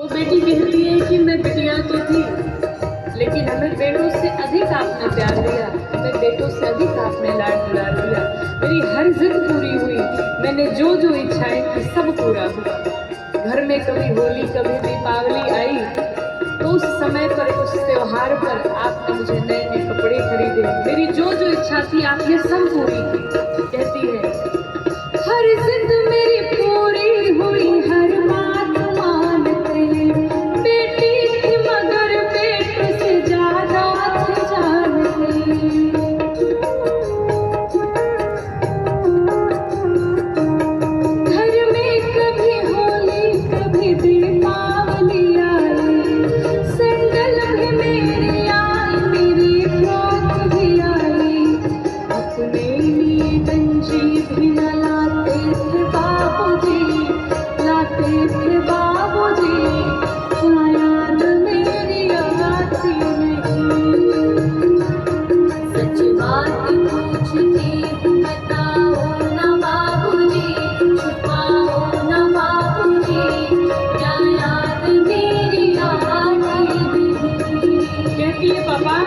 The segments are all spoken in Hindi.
वो बेटी कहती है कि मैं बिटिया तो थी, लेकिन हमें बेटों से अधिक आपने प्यार दिया, हमें बेटों से अधिक आपने लाड दुलार दिया। मेरी हर जिद पूरी हुई, मैंने जो जो इच्छाएं की सब पूरा हुआ। घर में कभी होली कभी दीपावली आई तो उस समय पर उस त्योहार पर आपने मुझे नए नए कपड़े खरीदे, मेरी जो जो इच्छा थी आपने सब पूरी की। कहती है हर जिद मेरी पूरी हुई, हर बात मानते, बेटी थी मगर बेट से ज्यादा थे जानते। घर में कभी होली कभी दीपावली आई, सैंडल भी मेरी आई, मेरी फ्रॉक भी आई, अपने लिए गंजी भी न लाते थे बाबूजी, लाते थे बाबूजी, क्या याद मेरी आती नहीं। सच बात पूछती हूँ बताओ ना बाबूजी, छुपाओ ना बाबूजी, क्या याद मेरी आती नहीं। कहती है पापा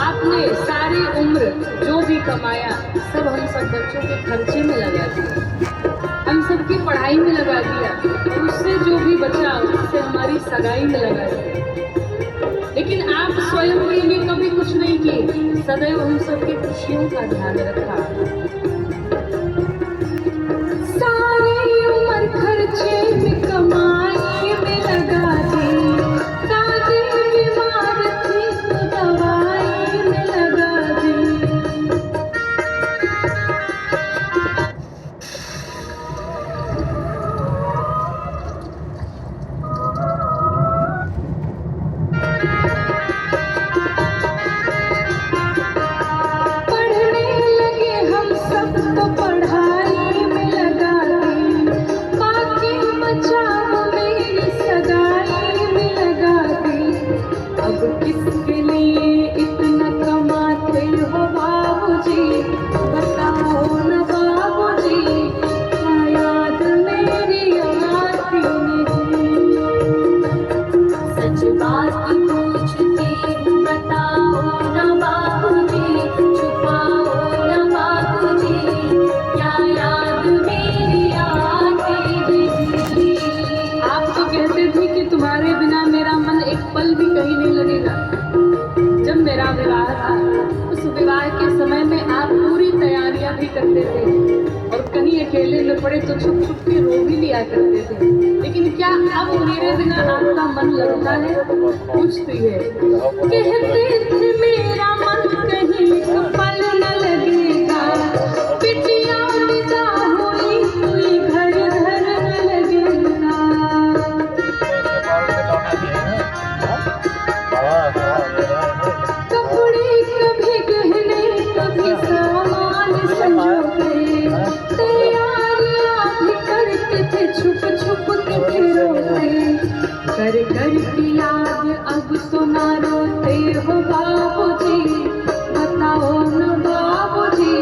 आपने सारी उम्र जो भी कमाया सब हम सब बच्चों के खर्चे में लगा दिया, हम सबकी पढ़ाई में लगा दिया, और उससे जो भी बचा उससे हमारी सगाई में लगा दिया, लेकिन आप स्वयं के लिए कभी कुछ नहीं किए, सदैव हम सबकी खुशियों का ध्यान रखा। सारी उम्र खर्चे में कमाई में लगा दी, दादी बीमार थी तो दवाई में लगा दी। पढ़ने लगे हम सब तो पढ़ाई में लगा दी, बाकी बचा वो मेरी सगाई में लगा दी। अब किसके लिए इतना कमाते हो बाबूजी, बताओ न बाबूजी, क्या याद मेरी आती नहीं। सच बात पूछती हूँ बताओ न बाबूजी, छुपाओ न बाबूजी, क्या याद मेरी आती नहीं। आप तो कहते थे कि तुम्हारे बिना मेरा मन एक पल भी कहीं नहीं लगेगा। जब मेरा विवाह था उस विवाह के समय में आप पूरी तैयारियां भी करते थे, और कहीं अकेले में पड़े तो छुप छुप के रो भी लिया करते थे, लेकिन क्या अब मेरे बिना आपका मन लगता है? पूछती है कहते थे मेरा मन कहीं एक पल न लगेगा, बिटिया विदा हुई कोई घर घर न लगेगा। कपड़े कभी गहने कभी सामान संजोगे, तैयारियां भी करते थे छुप छुप के फिर रोते, कर कर की याद अब तो ना रोते हो बाबूजी, बताओ न बाबूजी,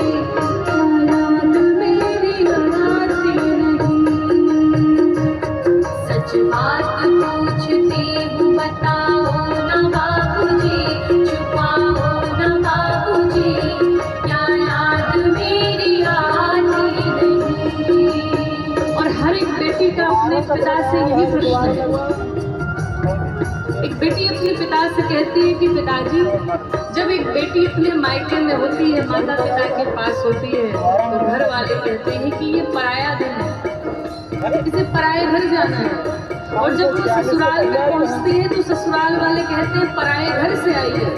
क्या याद मेरी आती नहीं। सच बात पूछती हूँ बताओ न बाबूजी, छुपाओ न बाबूजी, क्या याद मेरी आती नहीं। और हर एक बेटी का अपने पिता से यही प्रश्न है। एक बेटी अपने पिता से कहती है कि पिताजी, जब एक बेटी अपने मायके में होती है, माता पिता के पास होती है, तो घर वाले कहते हैं कि ये पराया धन है, इसे पराए घर जाना है, और जब वो ससुराल में पहुंचती है तो ससुराल वाले कहते हैं पराए घर से आई है।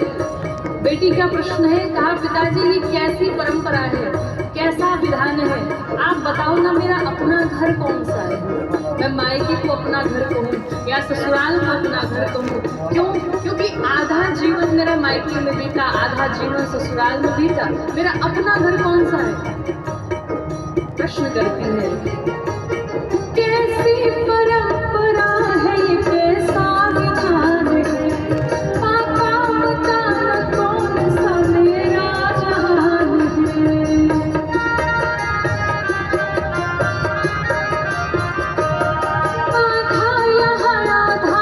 बेटी का प्रश्न है, कहा पिताजी ये कैसी परंपरा है, कैसा विधान है, आप बताओ ना मेरा अपना घर कौन सा है, मैं मायके को अपना घर कहूँ या ससुराल को अपना घर कहूँ? क्यों? क्योंकि आधा जीवन मेरा मायके में बीता, आधा जीवन ससुराल में बीता, मेरा अपना घर कौन सा है? प्रश्न करती है। कैसी परंपरा है ये, कैसा विधान है, पापा बताना कौन सा मेरा जहान है। आधा यहाँ आधा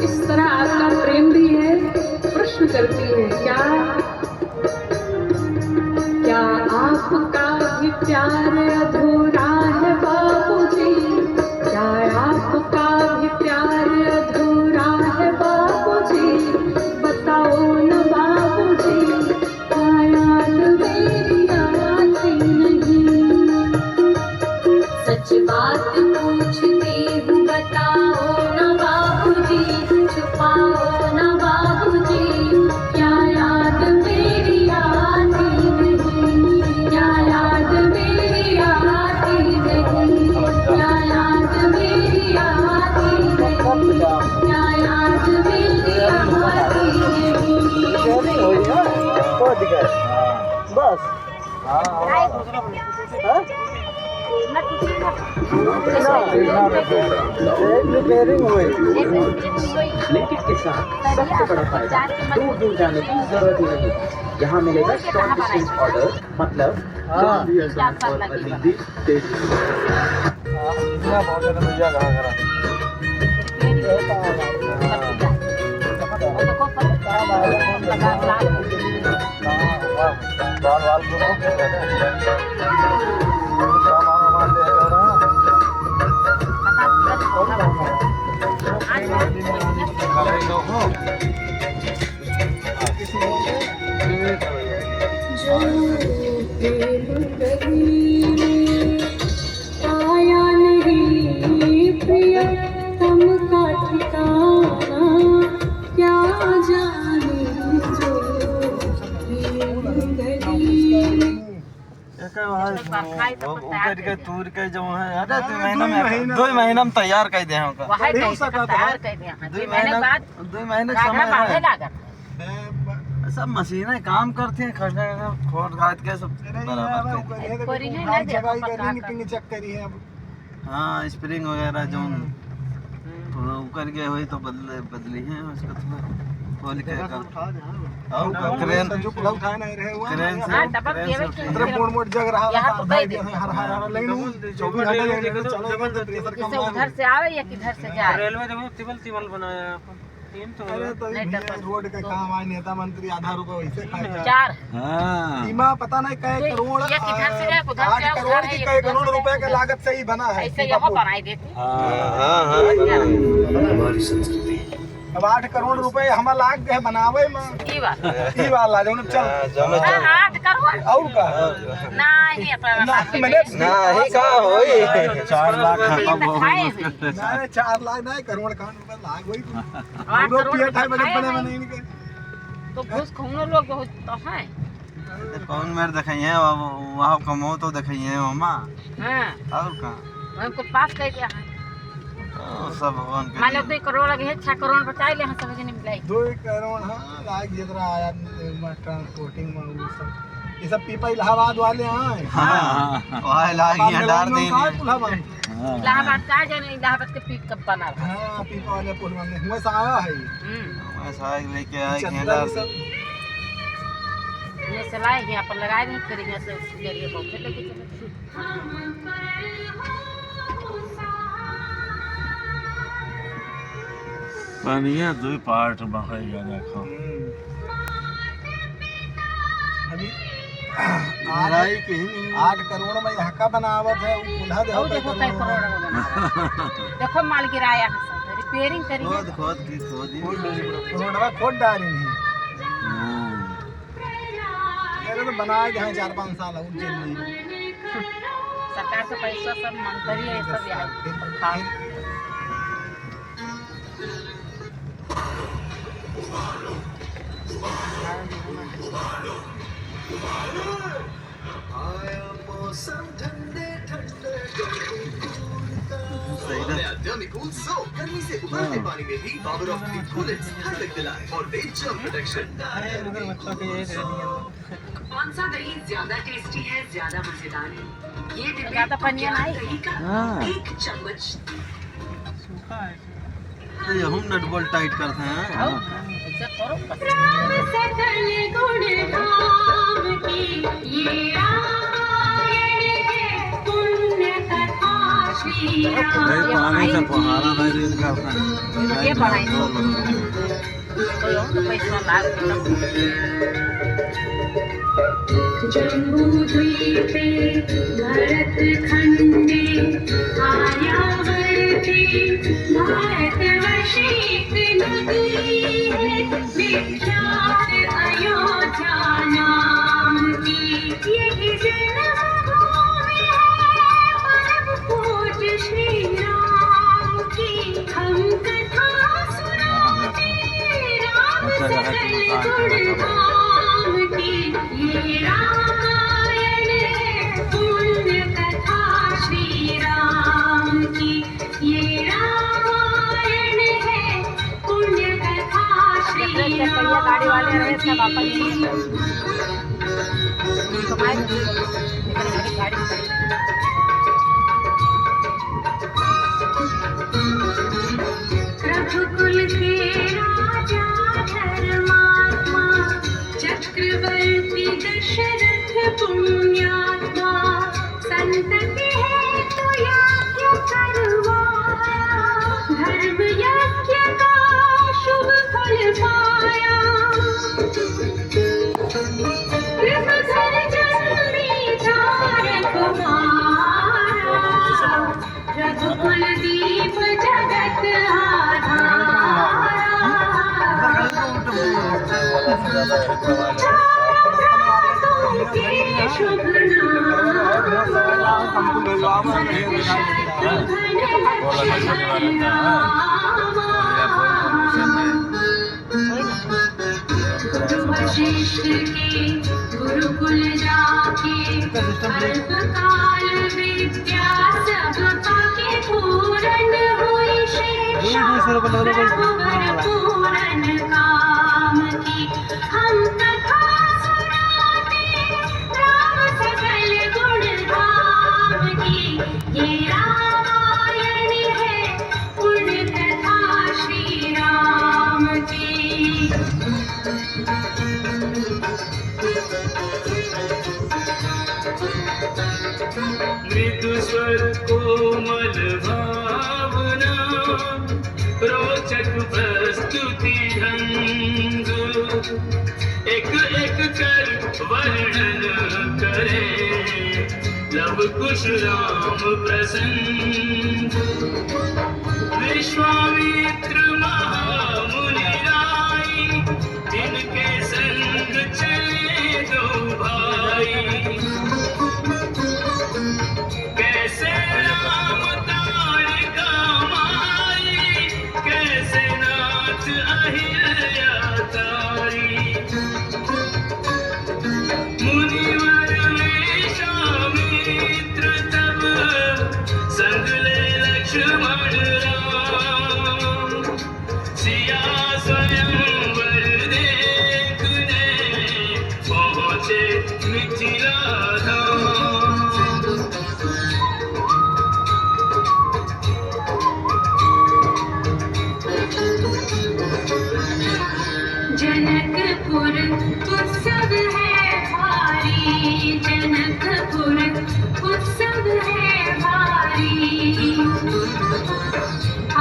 इस तरह आपका प्रेम भी है। प्रश्न करती है क्या आपका भी प्यार अधूरा है बाबूजी? क्या आपका भी प्यार अधूरा है बाबूजी? बताओ न बाबूजी, क्या याद मेरी आती नहीं? सच बात पूछती हूँ, बताओ न बाबूजी, छुपाओ न बाबूजी, क्या याद मेरी आती नहीं? क्या याद मेरी आती नहीं? क्या याद मेरी आती नहीं? क्या याद मेरी आती नहीं? बस ब्लिंकिट के साथ सबसे बड़ा फायदा, दूर दूर जाने की जरूरत ही नहीं। यहाँ मिलेगा शॉर्ट डिस्टेंस ऑर्डर, मतलब आया नहीं प्रियतम का ठिकाना, क्या जाने जो तूर के जो है, अरे 2 महीना में तैयार कर दे होगा। 2 महीने समय है। सब मशीनें काम करती हैं, खोद घाट के सब बराबर हाँ स्प्रिंग वगैरह जो ऊपर के हुई तो बदली है उसका थोड़ा खोल के क्रेन मोड़ जग रहा उधर से आवे या किधर से जाए? रेलवे देखो तिबल बनाया है। रोड का काम है, नेता मंत्री आधा रुपए वैसे खाए। 4 बीमा पता नहीं कई करोड़, ये किधर से जाए, उधर से 8 करोड़ की कई करोड़ रुपए के लागत से ही बना है। ऐसे यहाँ बनाई देती। हमारी संस्कृति अब 8 करोड़ रुपए हम लाग गए बनावे में। ई बात ई वाला जो चल 8 करोड़ और का नहीं अपना मैंने नहीं का होई 4 लाख नहीं 4 लाख नहीं करोड़ खान रुपए लाग वही 8 करोड़ बने बने इनके तो घूस खाने लोग बहुत तो हैं। कौन मेरे दिखाइए वहाँ कमो तो दिखाइए मामा हाँ और का हमको पास कर दिया है। सब भगवान के मान लो 2 करोड़ लगे है, 6 करोड़ बचाए ले हम सब जने मिलाई 2 करोड़ हाँ लाग जितना आया ट्रांसपोर्टिंग में वो सब ये सब पीपा इलाहाबाद वाले हैं। वहाँ लागी डाल दे इलाहाबाद का जाने इलाहाबाद के पीक कब बना रहा हाँ पीपा वाले पुल में हुआ से आया है ऐसा लेके आए सब ये से लाए यहाँ पर लगाए नहीं, फिर यहाँ से जरिए को फिर लेके चले। पानिया 2 पार्ट बहेगा देखो। अभी 8 करोड़ में यहाँ का बनावत है वो पुनः और देखो कई करोड़ में बना। देखो माल गिराया है सब रिपेयरिंग करी है। खोद रोडवा खोद डाली नहीं मेरे तो बनाए गए 4-5 साल और चल रही सरकार से पैसा सब मंत्री है सब यहाँ गर्मी से उबलते पानी में भी पावर ऑफ 3 बुलेट्स ठंडक दिलाए और दे जर्म प्रोटेक्शन। कौन सा दही ज्यादा टेस्टी है, ज्यादा मजेदार है? ये ज्यादा पनिया नहीं। दही का 1 चम्मच। ये हम नट बोल्ट टाइट करते हैं। ऐसा करो सकल गुण धाम की ये रामायण है, पुण्य कथा श्री पानी से पहाड़ा नहीं करता ये पढ़ाई तो पैसा लाग जम्बूद्वीपे भरतखण्डे आर्यावर्ते भारतवर्षेक नगरी है विख्यात अयोध्या नाम की यही जन्मभूमि है परम पूज्य श्री राम की हम कथा सुनाते राम सकल गुण धाम की ये रामायण है पुण्य कथा श्री राम की ये रामायण है पुण्य कथा श्री गाड़ी वाले रहे सब राम अपन की गाड़ी रघुकुल के राजा धर्मात्मा चक्रवर्ती दशरथ पुण्यात्मा संतति है तो यज्ञ करवाया धर्म यज्ञ का शुभ फल पाया कृपधर जन्मी तारक मारा रघुकुल दीप जगत वशिष्ठ के गुरुकुल जाके अल्पकाल विद्या सब पाके पूर्ण हुई शिक्षा रघुवर पूर्ण काम की हम कथा सुनाते राम सकल गुण धाम की ये रामायण है पुण्य कथा श्री राम की मृदु स्वर कोमल भावना रोचक प्रस्तुति ढंग एक एक कर वर्णन करे लव कुश राम प्रसन्न विश्वामित्र महामुनि राय इनके संग चले दो भाई कैसे राम तारिका माई कैसे नाथ अहिल्या तारी मुनिवर विश्वामित्र तब संग ले लक्ष्मण राम सिया स्वयंवर देखने पहुँचे मिथिला धाम जनकपुर उत्सव है भारी जनकपुर उत्सव है भारी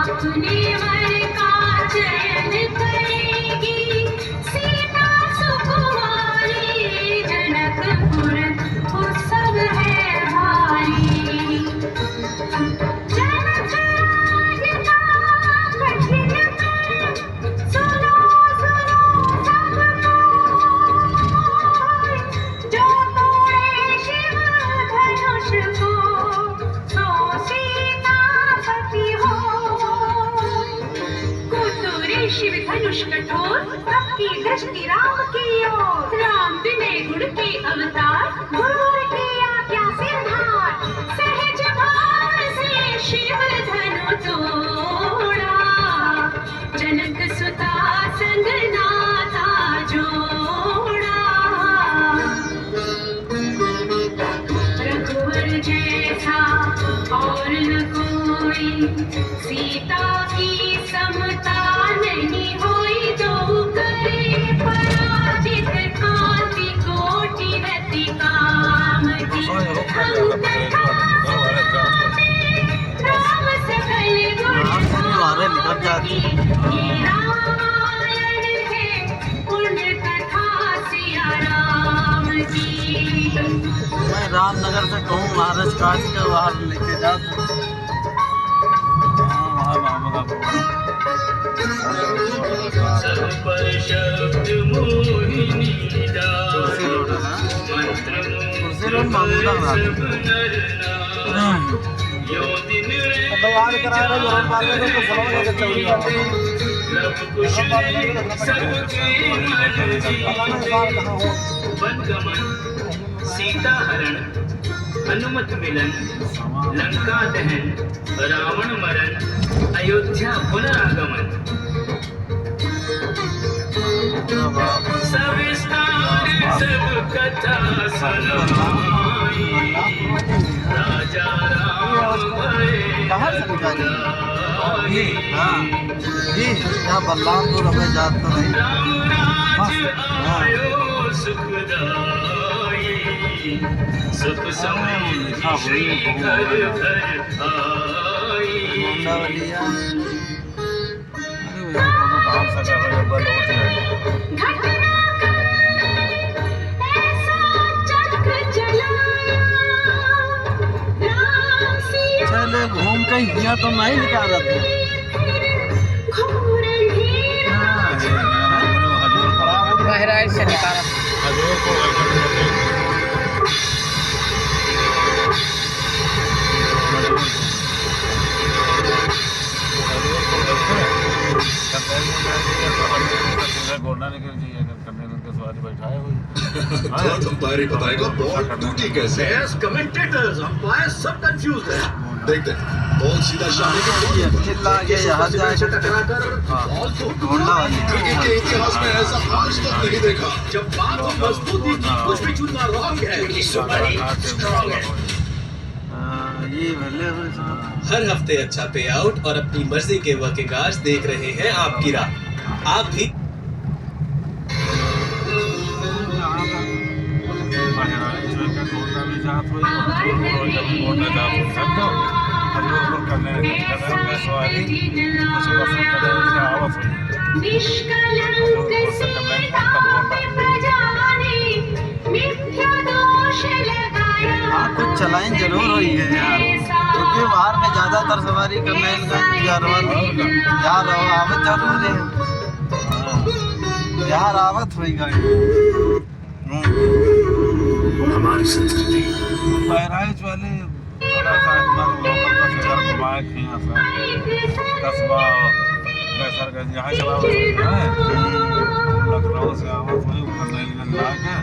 अपने वर का चयन करेगी सीता सुकुमारी जनकपुर उत्सव है भारी जनक राज का कठिन सुनो सुनो सब जो तोड़े शिव धनुष को सो सीतापति हो कुतुरे शिव धनुष कठोर सबकी दृष्टि राम की ओर राम विनय गुण के अवतार गुरुवर की आज्ञा सिरधार सहज भाव से शिव धनु तोड़ा जनक सुता संग नाता जोड़ा रघुवर जैसा और न कोई सीता की समता नहीं होई दो करे पराजित कांति कोटि रति काम ये रामायण है पुण्य कथा सिया राम की। मैं रामनगर से कहूँ महाराज काट के बाहर लेके जा सब पर शब्द मोहिनी डाल मंत्र मामूला सब नर नाम यो दिन तैयार करा रहे हो बात में तो सलाम लेके चल रही है लब कुश सबके मन जीते वन गमन सीता हरण हनुमत मिलन लंका दहन रावण मरण अयोध्या पुनरागमन सविस्तार सब कथा सुनाई राजा राम भये कहाँ से निकाली हाँ जी यहाँ बलरामपुर हमें जात तो नहीं राम राज्य आयो सुखदाई सुख समृद्धि घर घर आई मुंडावलिया चले घूम के यहाँ तो नहीं निकाल रहे थे बहराइच से निकाला थर्ड अंपायर बताएगा बॉल टूटी कैसे। कमेंटेटर्स अंपायर सब कंफ्यूज है। देखते हैं बॉल सीधा शामी के चिल्ला के यहाँ जाए टकराकर बॉल को क्रिकेट के इतिहास में ऐसा आज तक नहीं देखा। जब बात हो मजबूती की कुछ भी चुनना रॉन्ग है। ये भले हर हफ्ते अच्छा पे आउट और अपनी मर्जी के वर्किंग आवर्स देख रहे हैं आपकी राह। आप भी निष्कलंक सीता पे प्रजाने मिथ्या दोष लगाया। हाँ कुछ चलाइन जरूर हुई है यार क्योंकि बाहर में ज्यादातर सवारी करने का यार आवत जरूर है यार आवत हुई गाड़ी हमारी संस्कृति बहराइच वाले थोड़ा सा लोकल का शहर घुमाए थे यहाँ से कस्बा कैसरगंज यहाँ चला हुआ है लखनऊ से आवत हुई उधर नैनीताल ला के